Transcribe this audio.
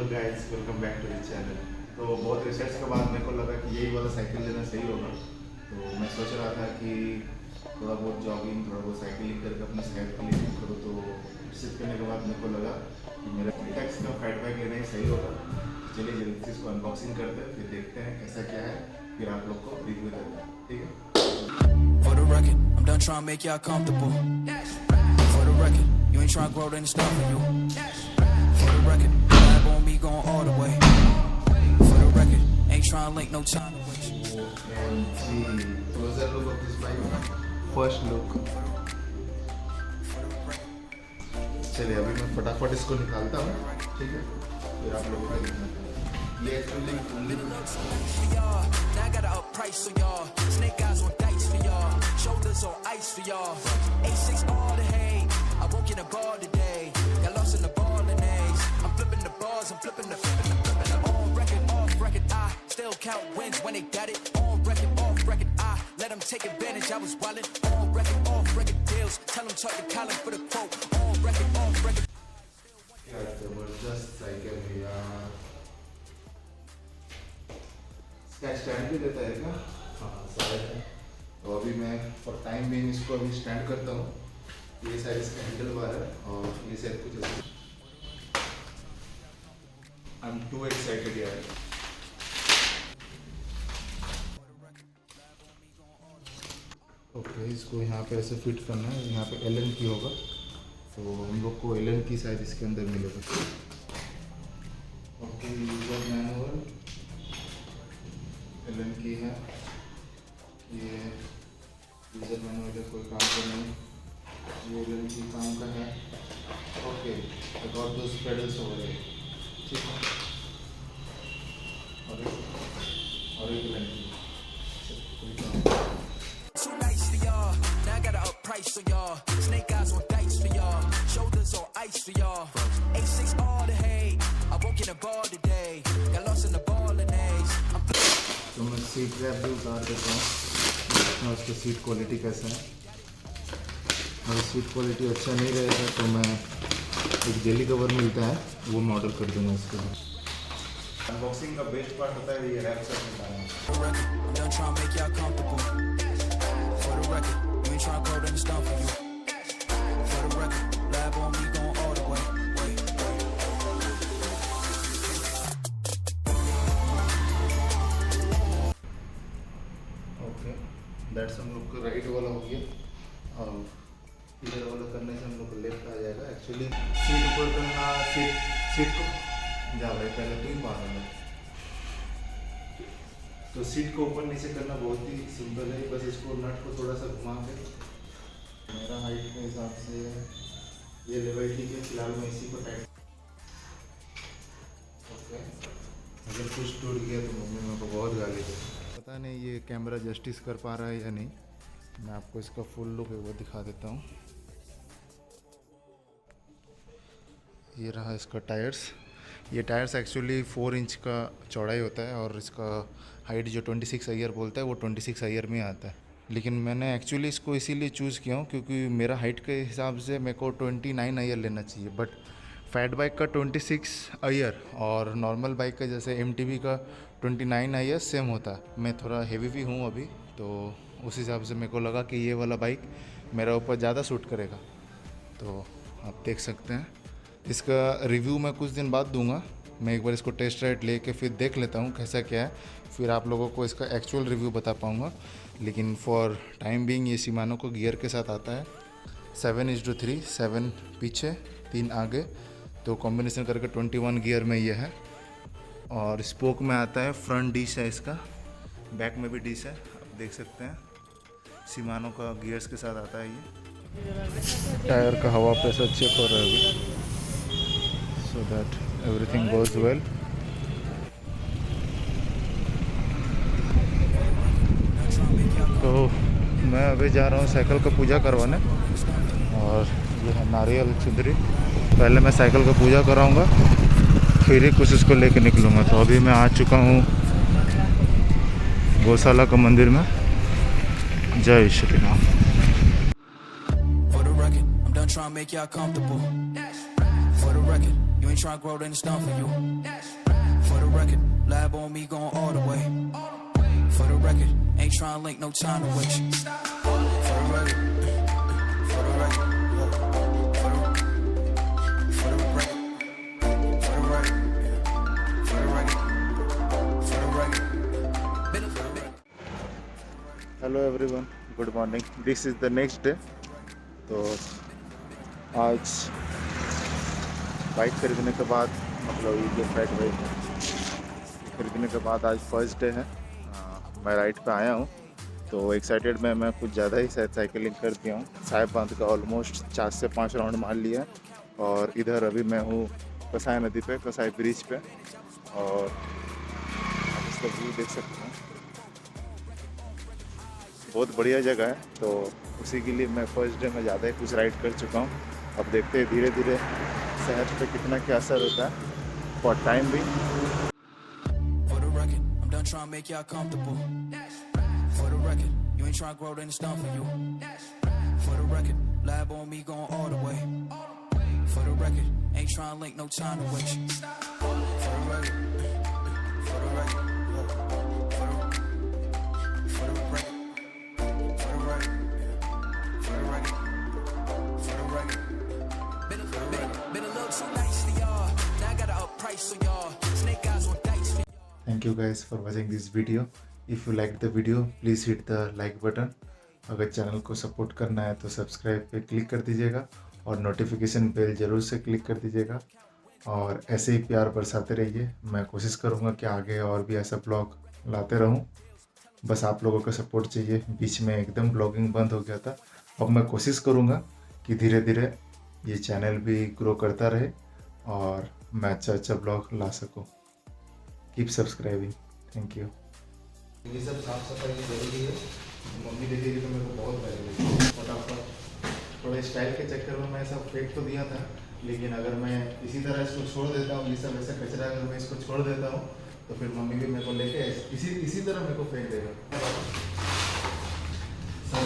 Hello guys, welcome back to the channel. तो बहुत research के बाद मेरे को लगा कि यही वाला साइकिल लेना सही होगा। तो मैं सोच रहा था कि थोड़ा बहुत जॉगिंग, थोड़ा बहुत साइकिलिंग करके अपनी सेहत के लिए करूँ। तो रिसर्च करने के बाद मेरे को लगा कि मेरा टैक्स का fatbike लेना ही सही होगा। चलिए जल्दी से इसको अनबॉक्सिंग करते हैं, फिर देखते हैं कैसा क्या है, फिर आप लोग को रिव्यू देते हैं, ठीक है। For the record, I'm done trying to make y'all comfortable. For the record, you ain't trying to grow, then it's done for you. For the record, vibe on me going all the way. For the record, ain't trying to link no time to waste. Closer look of this bike. First look. चलिए अभी मैं फटाफट इसको निकालता हूँ, ठीक है, फिर आप लोगों को देखना। ये actually For y'all, now I got an up price for y'all. Snake eyes on dice for y'all. Shoulders on ice for y'all. A6 all the hate. I won't get a ball today. Got lost in the ball and A's. I'm flipping the balls, I'm flipping the on record, off record. I still count wins when they got it. On record, off record. I let them take advantage. I was wildin'. On record, off record deals. Tell them talk to Colin for the quote. On record, off record. क्या जबरदस्त cycle है यार। इसका stand भी देता है क्या? हाँ शायद है। तो अभी मैं फॉर टाइम भी इसको अभी स्टैंड करता हूँ। ये शायद इसका हैंडल बार है और ये शायद कुछ ऐसा। आई एम टू एक्साइटेड यार। ओके, इसको यहाँ पे ऐसे फिट करना है। यहाँ पे एलन की होगा, तो हम लोग को एलन की साइज इसके अंदर मिलेगा। ओके, यूजर मैनुअल एलन की है। ये यूजर मैनुअल है, कोई काम का नहीं। ये एलन की काम का है। Okay, I got those pedals over here, ठीक है। और एक एलन की कोई काम। Too nice for y'all. Now I got an up price for y'all. Snake eyes on dice for y'all. Shoulders on ice for y'all. A6 all the hate. I won't get a ball today. Got lost in the ball and A's. तो मैं seat rap भी उतार देता हूँ, देखना उसकी seat quality कैसा है। अगर सीट क्वालिटी अच्छा नहीं रहेगा तो मैं एक जेली कवर मिलता है, वो मैं ऑर्डर कर दूँगा इसके लिए। अनबॉक्सिंग का बेस्ट पार्ट होता है ये रैप से निकालना। For the record, I'm done trying to make y'all comfortable. For the record, you ain't trying to grow, then it's done for you. For the record, lab on me going all the way. Okay, that's हम लोग का right वाला हो गया और इधर वाला करने से हम लोग को लेफ्ट आ जाएगा। एक्चुअली सीट ऊपर करना, सीट को जा भाई पहले तो ही पास है। तो सीट को ऊपर नीचे करना बहुत ही सिंपल है। बस इसको नट को थोड़ा सा घुमा के, मेरा हाइट के हिसाब से ये लेवल ठीक है। फिलहाल मैं इसी को टाइट। ओके, अगर कुछ टूट गया तो मम्मी मेरे को बहुत गाली दे। पता नहीं ये कैमरा जस्टिस कर पा रहा है या नहीं। मैं आपको इसका फुल लुक एक बार दिखा देता हूँ। ये रहा इसका टायर्स। ये टायर्स एक्चुअली 4 इंच का चौड़ाई होता है और इसका हाइट जो 26 ईयर बोलता है वो 26 ईयर में आता है। लेकिन मैंने एक्चुअली इसको इसीलिए चूज़ किया हूँ क्योंकि मेरा हाइट के हिसाब से मेरे को 29 ईयर लेना चाहिए। बट fatbike का 26 ईयर और नॉर्मल बाइक का जैसे MTB का 29 ईयर सेम होता है। मैं थोड़ा हेवी भी हूँ अभी, तो उस हिसाब से मेरे को लगा कि ये वाला बाइक मेरा ऊपर ज़्यादा सूट करेगा। तो आप देख सकते हैं, इसका रिव्यू मैं कुछ दिन बाद दूंगा। मैं एक बार इसको टेस्ट राइड लेके फिर देख लेता हूँ कैसा क्या है, फिर आप लोगों को इसका एक्चुअल रिव्यू बता पाऊँगा। लेकिन फॉर टाइम बीइंग ये शिमानो को गियर के साथ आता है 7:3, 7 पीछे 3 आगे, तो कॉम्बिनेशन करके 21 गियर में ये है। और स्पोक में आता है, फ्रंट डिश है इसका, बैक में भी डिश है, आप देख सकते हैं। शिमानो का गियर्स के साथ आता है ये। टायर का हवा प्रेशर चेक हो रहा है अभी, so that everything goes well. तो मैं अभी जा रहा हूँ साइकिल का पूजा करवाने, और ये है नारियल चुंदरी। पहले मैं साइकिल का पूजा कराऊंगा, फिर ही कुछ इसको लेके निकलूँगा। तो अभी मैं आ चुका हूँ गौशाला का मंदिर में। जय Shri Ram. For the record, I'm done trying to make y'all comfortable. For the record, you ain't ain't tryna grow, then it's done for you. For the record, lab on me going all the way. For the record, ain't tryna link, no time to waste. For the record, for the record, for the record, for the record, for the record, for the record. Hello everyone, good morning. This is the next day. तो आज bike खरीदने के बाद, मतलब ये जो flight bike है खरीदने के बाद आज फर्स्ट डे है। मैं राइड पे आया हूँ तो एक्साइटेड में मैं कुछ ज़्यादा ही शायद साइकिलिंग कर दिया हूँ। साहिब बांध का ऑलमोस्ट 4 से 5 राउंड मार लिया। और इधर अभी मैं हूँ कसाई नदी पे, कसाई ब्रिज पे। और आप इसका व्यू देख सकते हैं, बहुत बढ़िया जगह है। तो उसी के लिए मैं फर्स्ट डे में ज़्यादा ही कुछ राइड कर चुका हूँ। अब देखते हैं धीरे धीरे सेहत पे कितना क्या असर होता है और टाइम भी। For the record, I'm done trying to make y'all comfortable. For the record, you ain't trying to grow, then it's done for you. For the record, lab on me going all the way. For the record, ain't trying to link, no time to waste. For the record, for the record, for the record, for the record, for the record, for the record. Been a little too nice for y'all. Now I got to up price on y'all. Snake eyes on dice for thank you guys for watching this video. If you like the video please hit the like button. अगर channel को support करना है तो subscribe पे click कर दीजिएगा और notification bell ज़रूर से क्लिक कर दीजिएगा। और ऐसे ही प्यार बरसाते रहिए। मैं कोशिश करूँगा कि आगे और भी ऐसा ब्लॉग लाते रहूँ। बस आप लोगों का सपोर्ट चाहिए। बीच में एकदम ब्लॉगिंग बंद हो गया था। अब मैं कोशिश करूँगा कि धीरे धीरे ये चैनल भी ग्रो करता रहे और मैं अच्छा ब्लॉग ला सकूँ। Keep subscribing. Thank you. ये सब साफ सफाई जरूरी है। मम्मी देखेगी तो मेरे को बहुत भारी लगेगी। फटाफट थोड़े स्टाइल के चक्कर में मैं सब फेंक तो दिया था, लेकिन अगर मैं इसी तरह इसको छोड़ देता हूँ, ये सब ऐसा कचरा अगर मैं इसको छोड़ देता हूँ तो फिर मम्मी भी मेरे को लेके इसी तरह मेरे को फेंक देगा। सब